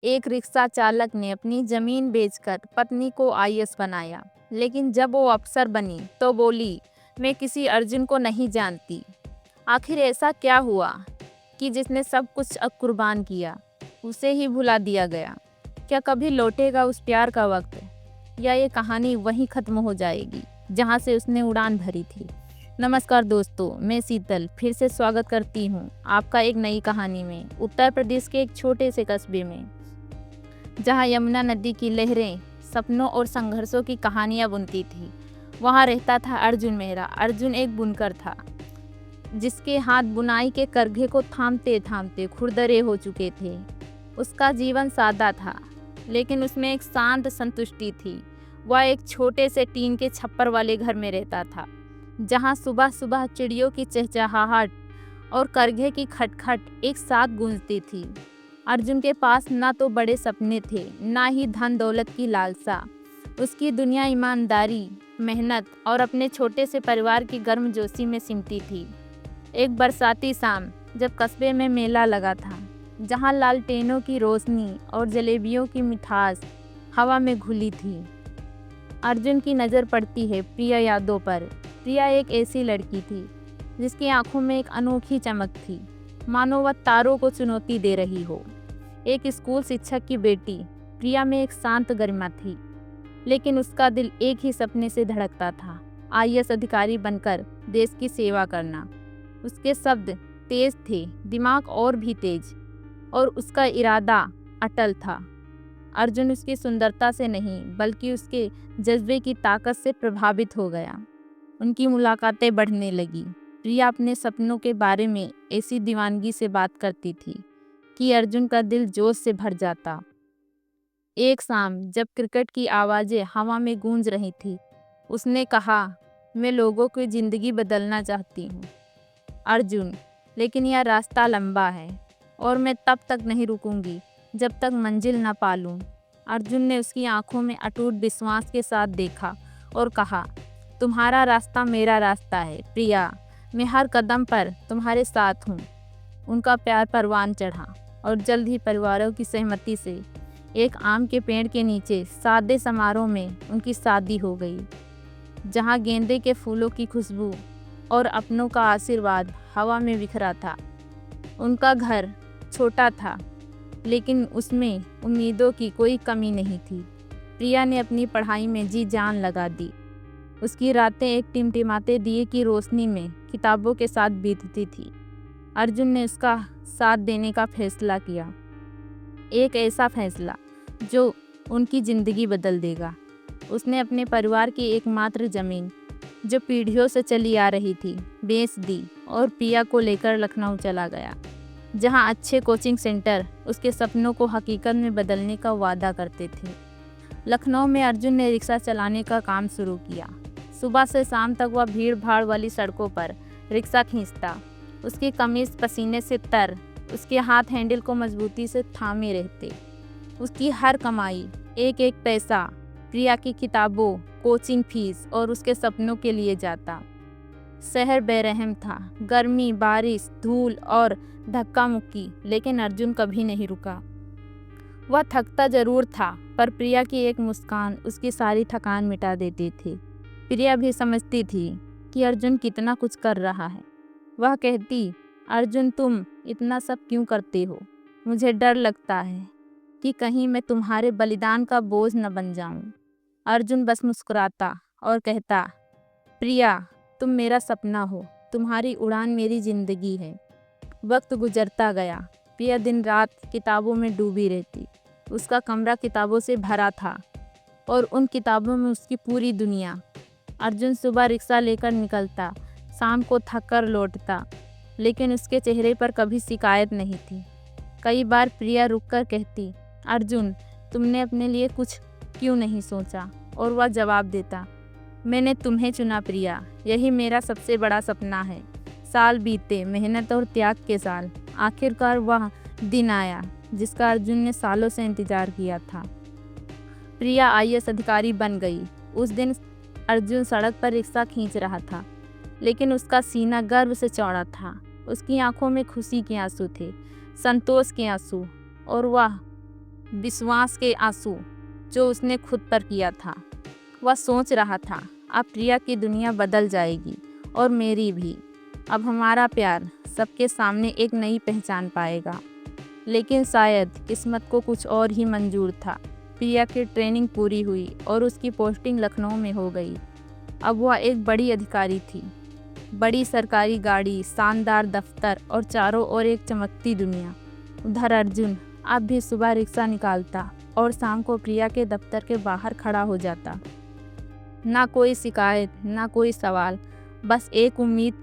एक रिक्शा चालक ने अपनी जमीन बेचकर पत्नी को आईएएस बनाया, लेकिन जब वो अफसर बनी तो बोली, मैं किसी अर्जुन को नहीं जानती। आखिर ऐसा क्या हुआ कि जिसने सब कुछ अब कुर्बान किया, उसे ही भुला दिया गया? क्या कभी लौटेगा उस प्यार का वक्त, या ये कहानी वहीं खत्म हो जाएगी जहाँ से उसने उड़ान भरी थी? नमस्कार दोस्तों, मैं शीतल फिर से स्वागत करती हूँ आपका एक नई कहानी में। उत्तर प्रदेश के एक छोटे से कस्बे में, जहाँ यमुना नदी की लहरें सपनों और संघर्षों की कहानियाँ बुनती थी, वहाँ रहता था अर्जुन मेहरा। अर्जुन एक बुनकर था जिसके हाथ बुनाई के करघे को थामते थामते खुरदरे हो चुके थे। उसका जीवन सादा था, लेकिन उसमें एक शांत संतुष्टि थी। वह एक छोटे से टीन के छप्पर वाले घर में रहता था, जहाँ सुबह सुबह चिड़ियों की चहचहाहट और करघे की खटखट एक साथ गूंजती थी। अर्जुन के पास ना तो बड़े सपने थे, ना ही धन दौलत की लालसा। उसकी दुनिया ईमानदारी, मेहनत और अपने छोटे से परिवार की गर्मजोशी में सिमटी थी। एक बरसाती शाम, जब कस्बे में मेला लगा था, जहां लालटेनों की रोशनी और जलेबियों की मिठास हवा में घुली थी, अर्जुन की नज़र पड़ती है प्रिया यादों पर। प्रिया एक ऐसी लड़की थी जिसकी आंखों में एक अनोखी चमक थी, मानो वह तारों को चुनौती दे रही हो। एक स्कूल शिक्षक की बेटी प्रिया में एक शांत गरिमा थी, लेकिन उसका दिल एक ही सपने से धड़कता था, आईएएस अधिकारी बनकर देश की सेवा करना। उसके शब्द तेज थे, दिमाग और भी तेज, और उसका इरादा अटल था। अर्जुन उसकी सुंदरता से नहीं, बल्कि उसके जज्बे की ताकत से प्रभावित हो गया। उनकी मुलाकातें बढ़ने लगी। प्रिया अपने सपनों के बारे में ऐसी दीवानगी से बात करती थी कि अर्जुन का दिल जोश से भर जाता। एक शाम, जब क्रिकेट की आवाज़ें हवा में गूंज रही थी, उसने कहा, मैं लोगों की ज़िंदगी बदलना चाहती हूँ अर्जुन, लेकिन यह रास्ता लंबा है और मैं तब तक नहीं रुकूंगी जब तक मंजिल न पालूं। अर्जुन ने उसकी आंखों में अटूट विश्वास के साथ देखा और कहा, तुम्हारा रास्ता मेरा रास्ता है प्रिया, मैं हर कदम पर तुम्हारे साथ हूँ। उनका प्यार परवान चढ़ा और जल्द ही परिवारों की सहमति से एक आम के पेड़ के नीचे सादे समारोह में उनकी शादी हो गई, जहाँ गेंदे के फूलों की खुशबू और अपनों का आशीर्वाद हवा में बिखरा था। उनका घर छोटा था, लेकिन उसमें उम्मीदों की कोई कमी नहीं थी। प्रिया ने अपनी पढ़ाई में जी जान लगा दी। उसकी रातें एक टिमटिमाते दिए की रोशनी में किताबों के साथ बीतती थी। अर्जुन ने उसका साथ देने का फैसला किया, एक ऐसा फैसला जो उनकी ज़िंदगी बदल देगा। उसने अपने परिवार की एकमात्र ज़मीन, जो पीढ़ियों से चली आ रही थी, बेच दी और प्रिया को लेकर लखनऊ चला गया, जहां अच्छे कोचिंग सेंटर उसके सपनों को हकीकत में बदलने का वादा करते थे। लखनऊ में अर्जुन ने रिक्शा चलाने का काम शुरू किया। सुबह से शाम तक वह भीड़ भाड़ वाली सड़कों पर रिक्शा खींचता। उसकी कमीज पसीने से तर, उसके हाथ हैंडल को मजबूती से थामे रहते। उसकी हर कमाई, एक एक पैसा प्रिया की किताबों, कोचिंग फीस और उसके सपनों के लिए जाता। शहर बेरहम था, गर्मी, बारिश, धूल और धक्का मुक्की, लेकिन अर्जुन कभी नहीं रुका। वह थकता जरूर था, पर प्रिया की एक मुस्कान उसकी सारी थकान मिटा देती थी। प्रिया भी समझती थी कि अर्जुन कितना कुछ कर रहा है। वह कहती, अर्जुन तुम इतना सब क्यों करते हो? मुझे डर लगता है कि कहीं मैं तुम्हारे बलिदान का बोझ न बन जाऊं। अर्जुन बस मुस्कुराता और कहता, प्रिया तुम मेरा सपना हो, तुम्हारी उड़ान मेरी जिंदगी है। वक्त गुजरता गया। प्रिया दिन रात किताबों में डूबी रहती। उसका कमरा किताबों से भरा था और उन किताबों में उसकी पूरी दुनिया। अर्जुन सुबह रिक्शा लेकर निकलता, शाम को थक कर लौटता, लेकिन उसके चेहरे पर कभी शिकायत नहीं थी। कई बार प्रिया रुककर कहती, अर्जुन तुमने अपने लिए कुछ क्यों नहीं सोचा? और वह जवाब देता, मैंने तुम्हें चुना प्रिया, यही मेरा सबसे बड़ा सपना है। साल बीते, मेहनत और त्याग के साल। आखिरकार वह दिन आया जिसका अर्जुन ने सालों से इंतजार किया था। प्रिया आईएएस अधिकारी बन गई। उस दिन अर्जुन सड़क पर रिक्शा खींच रहा था, लेकिन उसका सीना गर्व से चौड़ा था। उसकी आंखों में खुशी के आंसू थे, संतोष के आंसू, और वह विश्वास के आंसू जो उसने खुद पर किया था। वह सोच रहा था, अब प्रिया की दुनिया बदल जाएगी और मेरी भी। अब हमारा प्यार सबके सामने एक नई पहचान पाएगा। लेकिन शायद किस्मत को कुछ और ही मंजूर था। प्रिया की ट्रेनिंग पूरी हुई और उसकी पोस्टिंग लखनऊ में हो गई। अब वह एक बड़ी अधिकारी थी। बड़ी सरकारी गाड़ी, शानदार दफ्तर और चारों ओर एक चमकती दुनिया। उधर अर्जुन अब भी सुबह रिक्शा निकालता और शाम को प्रिया के दफ्तर के बाहर खड़ा हो जाता। ना कोई शिकायत, ना कोई सवाल, बस एक उम्मीद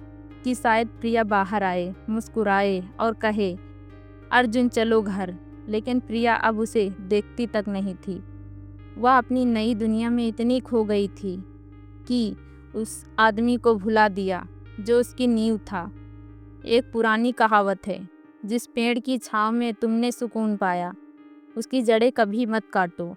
कि शायद प्रिया बाहर आए, मुस्कुराए और कहे, अर्जुन चलो घर। लेकिन प्रिया अब उसे देखती तक नहीं थी। वह अपनी नई दुनिया में इतनी खो गई थी कि उस आदमी को भुला दिया जो उसकी नींव था। एक पुरानी कहावत है, जिस पेड़ की छांव में तुमने सुकून पाया, उसकी जड़ें कभी मत काटो।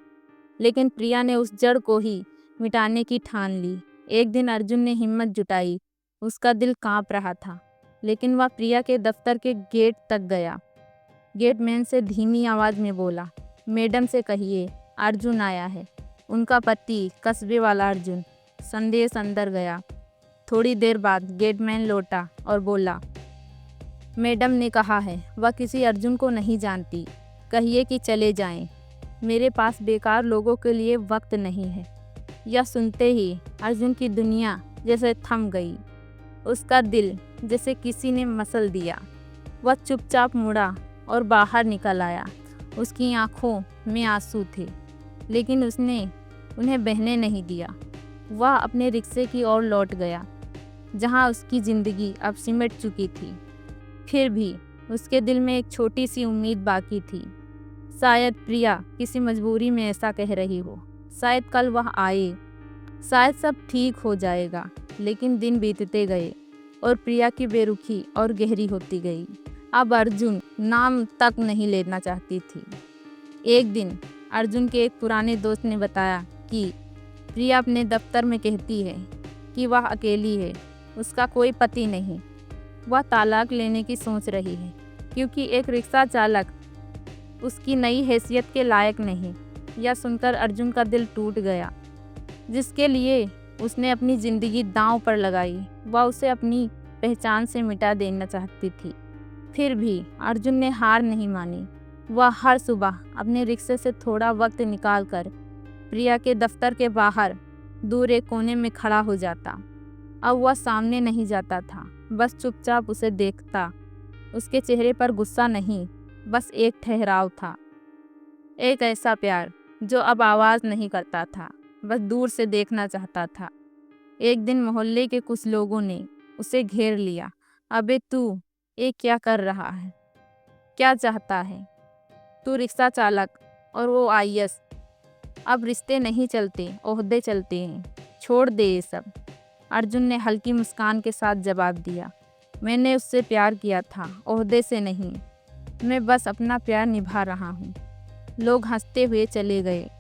लेकिन प्रिया ने उस जड़ को ही मिटाने की ठान ली। एक दिन अर्जुन ने हिम्मत जुटाई। उसका दिल कांप रहा था, लेकिन वह प्रिया के दफ्तर के गेट तक गया। गेटमैन से धीमी आवाज़ में बोला, मैडम से कहिए अर्जुन आया है। उनका पति, कस्बे वाला अर्जुन। संदेश अंदर गया। थोड़ी देर बाद गेटमैन लौटा और बोला, मैडम ने कहा है वह किसी अर्जुन को नहीं जानती। कहिए कि चले जाएं। मेरे पास बेकार लोगों के लिए वक्त नहीं है। यह सुनते ही अर्जुन की दुनिया जैसे थम गई। उसका दिल जैसे किसी ने मसल दिया। वह चुपचाप मुड़ा और बाहर निकल आया। उसकी आंखों में आंसू थे, लेकिन उसने उन्हें बहने नहीं दिया। वह अपने रिक्शे की ओर लौट गया, जहां उसकी ज़िंदगी अब सिमट चुकी थी। फिर भी उसके दिल में एक छोटी सी उम्मीद बाकी थी। शायद प्रिया किसी मजबूरी में ऐसा कह रही हो। शायद कल वह आए। शायद सब ठीक हो जाएगा। लेकिन दिन बीतते गए और प्रिया की बेरुखी और गहरी होती गई। अब अर्जुन नाम तक नहीं लेना चाहती थी। एक दिन अर्जुन के एक पुराने दोस्त ने बताया कि प्रिया अपने दफ्तर में कहती है कि वह अकेली है, उसका कोई पति नहीं। वह तलाक लेने की सोच रही है क्योंकि एक रिक्शा चालक उसकी नई हैसियत के लायक नहीं। यह सुनकर अर्जुन का दिल टूट गया। जिसके लिए उसने अपनी ज़िंदगी दांव पर लगाई, वह उसे अपनी पहचान से मिटा देना चाहती थी। फिर भी अर्जुन ने हार नहीं मानी। वह हर सुबह अपने रिक्शे से थोड़ा वक्त निकालकर प्रिया के दफ्तर के बाहर दूर एक कोने में खड़ा हो जाता। अब वह सामने नहीं जाता था, बस चुपचाप उसे देखता। उसके चेहरे पर गुस्सा नहीं, बस एक ठहराव था। एक ऐसा प्यार जो अब आवाज़ नहीं करता था, बस दूर से देखना चाहता था। एक दिन मोहल्ले के कुछ लोगों ने उसे घेर लिया। अबे तू ये क्या कर रहा है? क्या चाहता है? तू रिक्शा चालक और वो आईएएस। अब रिश्ते नहीं चलते, ओहदे चलते हैं। छोड़ दे ये सब। अर्जुन ने हल्की मुस्कान के साथ जवाब दिया, मैंने उससे प्यार किया था, ओहदे से नहीं। मैं बस अपना प्यार निभा रहा हूँ। लोग हंसते हुए चले गए,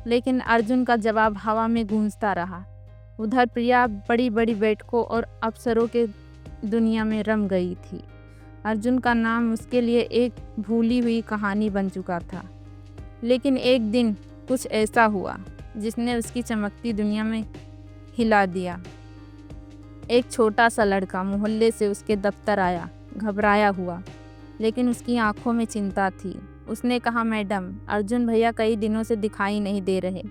लेकिन अर्जुन का जवाब हवा में गूंजता रहा। उधर प्रिया बड़ी बड़ी बैठकों और अफसरों के दुनिया में रम गई थी। अर्जुन का नाम उसके लिए एक भूली हुई कहानी बन चुका था। लेकिन एक दिन कुछ ऐसा हुआ जिसने उसकी चमकती दुनिया में हिला दिया। एक छोटा सा लड़का मोहल्ले से उसके दफ्तर आया, घबराया हुआ, लेकिन उसकी आंखों में चिंता थी। उसने कहा, मैडम, अर्जुन भैया कई दिनों से दिखाई नहीं दे रहे।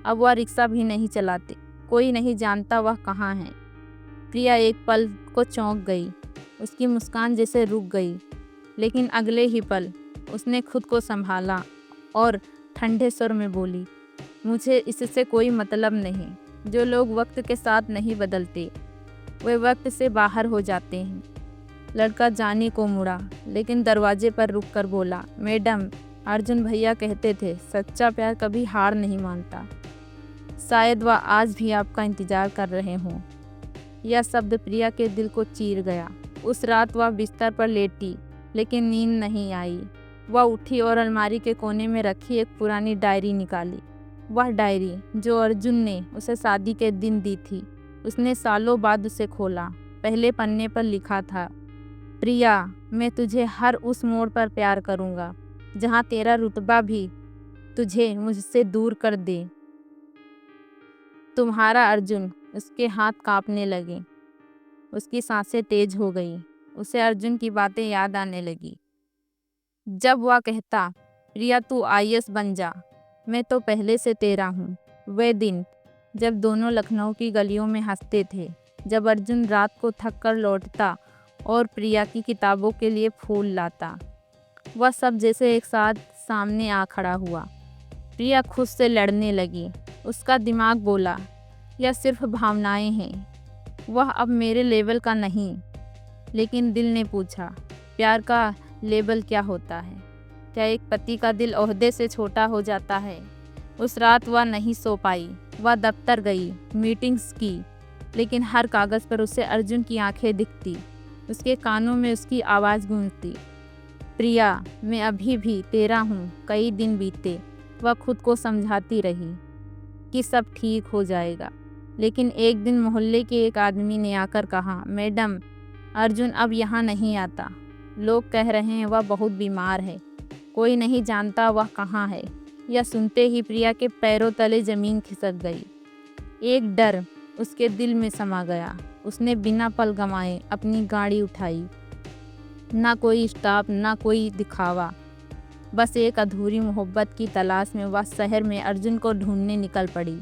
अब वह रिक्शा भी नहीं चलाते। कोई नहीं जानता वह कहाँ है। प्रिया एक पल को चौंक गई। उसकी मुस्कान जैसे रुक गई, लेकिन अगले ही पल उसने खुद को संभाला और ठंडे स्वर में बोली, मुझे इससे कोई मतलब नहीं। जो लोग वक्त के साथ नहीं बदलते, वे वक्त से बाहर हो जाते हैं। लड़का जाने को मुड़ा, लेकिन दरवाजे पर रुककर बोला, मैडम, अर्जुन भैया कहते थे सच्चा प्यार कभी हार नहीं मानता। शायद वह आज भी आपका इंतजार कर रहे हों। यह शब्द प्रिया के दिल को चीर गया। उस रात वह बिस्तर पर लेटी, लेकिन नींद नहीं आई। वह उठी और अलमारी के कोने में रखी एक पुरानी डायरी निकाली। वह डायरी जो अर्जुन ने उसे शादी के दिन दी थी। उसने सालों बाद उसे खोला। पहले पन्ने पर लिखा था, प्रिया, मैं तुझे हर उस मोड़ पर प्यार करूँगा जहाँ तेरा रुतबा भी तुझे मुझसे दूर कर दे। तुम्हारा अर्जुन। उसके हाथ कांपने लगे, उसकी सांसें तेज हो गई। उसे अर्जुन की बातें याद आने लगी। जब वह कहता, प्रिया तू आईएएस बन जा, मैं तो पहले से तेरा हूँ। वे दिन जब दोनों लखनऊ की गलियों में हंसते थे, जब अर्जुन रात को थक कर लौटता और प्रिया की किताबों के लिए फूल लाता, वह सब जैसे एक साथ सामने आ खड़ा हुआ। प्रिया खुद से लड़ने लगी। उसका दिमाग बोला, यह सिर्फ भावनाएं हैं, वह अब मेरे लेवल का नहीं। लेकिन दिल ने पूछा, प्यार का लेवल क्या होता है? क्या एक पति का दिल ओहदे से छोटा हो जाता है? उस रात वह नहीं सो पाई। वह दफ्तर गई, मीटिंग्स की, लेकिन हर कागज़ पर उसे अर्जुन की आंखें दिखती, उसके कानों में उसकी आवाज़ गूंजती, प्रिया मैं अभी भी तेरा हूँ। कई दिन बीते, वह खुद को समझाती रही कि सब ठीक हो जाएगा। लेकिन एक दिन मोहल्ले के एक आदमी ने आकर कहा, मैडम अर्जुन अब यहाँ नहीं आता। लोग कह रहे हैं वह बहुत बीमार है, कोई नहीं जानता वह कहाँ है। यह सुनते ही प्रिया के पैरों तले ज़मीन खिसक गई। एक डर उसके दिल में समा गया। उसने बिना पल गंवाए अपनी गाड़ी उठाई। ना कोई स्टाफ, ना कोई दिखावा, बस एक अधूरी मोहब्बत की तलाश में वह शहर में अर्जुन को ढूंढने निकल पड़ी।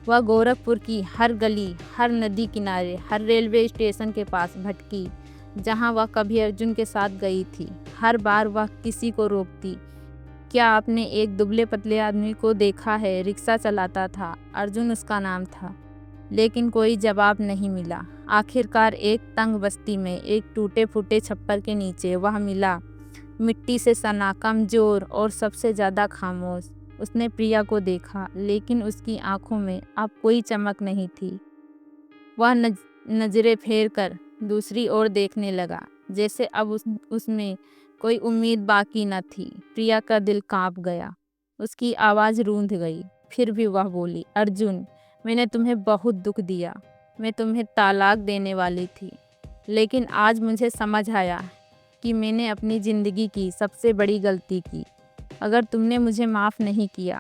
वह गोरखपुर की हर गली, हर नदी किनारे, हर रेलवे स्टेशन के पास भटकी जहां वह कभी अर्जुन के साथ गई थी। हर बार वह किसी को रोकती, क्या आपने एक दुबले पतले आदमी को देखा है, रिक्शा चलाता था, अर्जुन उसका नाम था। लेकिन कोई जवाब नहीं मिला। आखिरकार एक तंग बस्ती में, एक टूटे फूटे छप्पर के नीचे वह मिला, मिट्टी से सना, कमज़ोर और सबसे ज़्यादा खामोश। उसने प्रिया को देखा, लेकिन उसकी आंखों में अब कोई चमक नहीं थी। वह नजरें फेर कर दूसरी ओर देखने लगा, जैसे अब उसमें कोई उम्मीद बाकी न थी। प्रिया का दिल कांप गया, उसकी आवाज़ रूंध गई। फिर भी वह बोली, अर्जुन मैंने तुम्हें बहुत दुख दिया, मैं तुम्हें तलाक देने वाली थी, लेकिन आज मुझे समझ आया कि मैंने अपनी ज़िंदगी की सबसे बड़ी गलती की। अगर तुमने मुझे माफ़ नहीं किया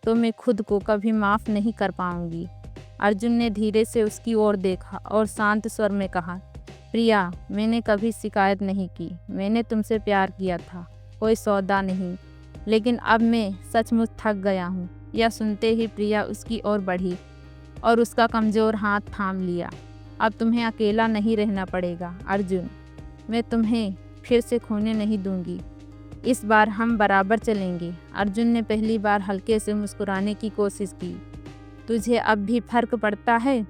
तो मैं खुद को कभी माफ़ नहीं कर पाऊंगी। अर्जुन ने धीरे से उसकी ओर देखा और शांत स्वर में कहा, प्रिया मैंने कभी शिकायत नहीं की, मैंने तुमसे प्यार किया था, कोई सौदा नहीं। लेकिन अब मैं सचमुच थक गया हूँ। यह सुनते ही प्रिया उसकी ओर बढ़ी और उसका कमज़ोर हाथ थाम लिया। अब तुम्हें अकेला नहीं रहना पड़ेगा अर्जुन, मैं तुम्हें फिर से खोने नहीं दूंगी। इस बार हम बराबर चलेंगे। अर्जुन ने पहली बार हल्के से मुस्कुराने की कोशिश की। तुझे अब भी फर्क पड़ता है?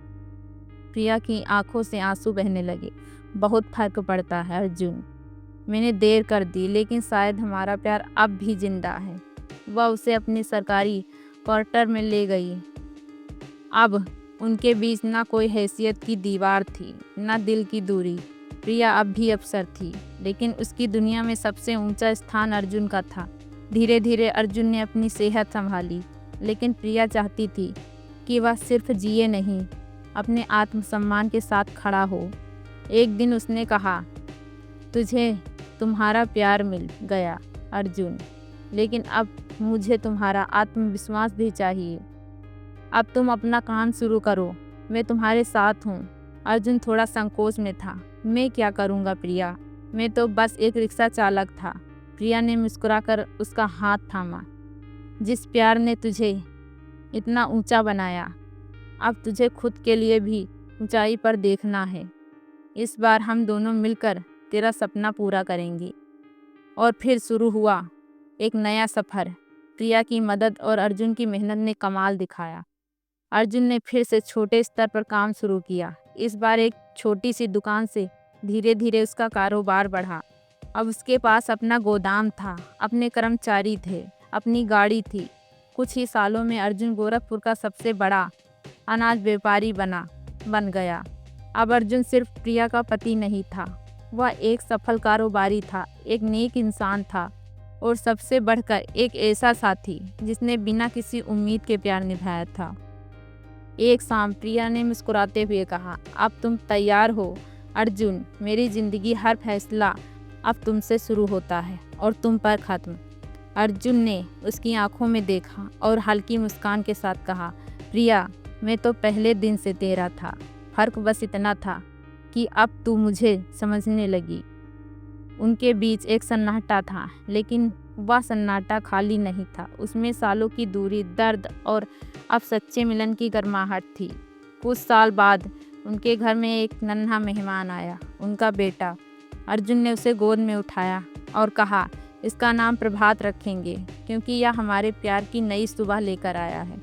प्रिया की आंखों से आंसू बहने लगे। बहुत फर्क पड़ता है अर्जुन, मैंने देर कर दी, लेकिन शायद हमारा प्यार अब भी जिंदा है। वह उसे अपनी सरकारी क्वार्टर में ले गई। अब उनके बीच ना कोई हैसियत की दीवार थी, ना दिल की दूरी। प्रिया अब भी अफसर थी, लेकिन उसकी दुनिया में सबसे ऊंचा स्थान अर्जुन का था। धीरे धीरे अर्जुन ने अपनी सेहत संभाली, लेकिन प्रिया चाहती थी कि वह सिर्फ जिए नहीं, अपने आत्मसम्मान के साथ खड़ा हो। एक दिन उसने कहा, तुझे तुम्हारा प्यार मिल गया अर्जुन, लेकिन अब मुझे तुम्हारा आत्मविश्वास भी चाहिए। अब तुम अपना काम शुरू करो, मैं तुम्हारे साथ हूँ। अर्जुन थोड़ा संकोच में था। मैं क्या करूँगा प्रिया, मैं तो बस एक रिक्शा चालक था। प्रिया ने मुस्कुराकर उसका हाथ थामा। जिस प्यार ने तुझे इतना ऊंचा बनाया, अब तुझे खुद के लिए भी ऊंचाई पर देखना है। इस बार हम दोनों मिलकर तेरा सपना पूरा करेंगे। और फिर शुरू हुआ एक नया सफ़र। प्रिया की मदद और अर्जुन की मेहनत ने कमाल दिखाया। अर्जुन ने फिर से छोटे स्तर पर काम शुरू किया। इस बार एक छोटी सी दुकान से धीरे धीरे उसका कारोबार बढ़ा। अब उसके पास अपना गोदाम था, अपने कर्मचारी थे, अपनी गाड़ी थी। कुछ ही सालों में अर्जुन गोरखपुर का सबसे बड़ा अनाज व्यापारी बन गया। अब अर्जुन सिर्फ प्रिया का पति नहीं था, वह एक सफल कारोबारी था, एक नेक इंसान था और सबसे बढ़कर एक ऐसा साथी जिसने बिना किसी उम्मीद के प्यार निभाया था। एक शाम प्रिया ने मुस्कुराते हुए कहा, अब तुम तैयार हो अर्जुन, मेरी ज़िंदगी हर फैसला अब तुमसे शुरू होता है और तुम पर ख़त्म। अर्जुन ने उसकी आंखों में देखा और हल्की मुस्कान के साथ कहा, प्रिया, मैं तो पहले दिन से तेरा था। फर्क बस इतना था कि अब तू मुझे समझने लगी। उनके बीच एक सन्नाटा था, लेकिन वह सन्नाटा खाली नहीं था। उसमें सालों की दूरी, दर्द और अब सच्चे मिलन की गर्माहट थी। कुछ साल बाद उनके घर में एक नन्हा मेहमान आया, उनका बेटा। अर्जुन ने उसे गोद में उठाया और कहा, इसका नाम प्रभात रखेंगे, क्योंकि यह हमारे प्यार की नई सुबह लेकर आया है।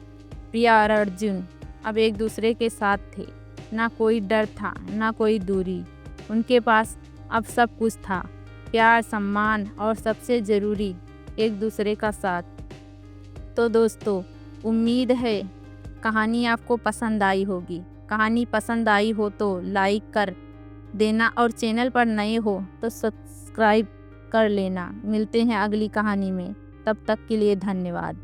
प्रिया और अर्जुन अब एक दूसरे के साथ थे। ना कोई डर था, ना कोई दूरी। उनके पास अब सब कुछ था, प्यार, सम्मान और सबसे ज़रूरी एक दूसरे का साथ। तो दोस्तों, उम्मीद है कहानी आपको पसंद आई होगी। कहानी पसंद आई हो तो लाइक कर देना और चैनल पर नए हो तो सब्सक्राइब कर लेना। मिलते हैं अगली कहानी में, तब तक के लिए धन्यवाद।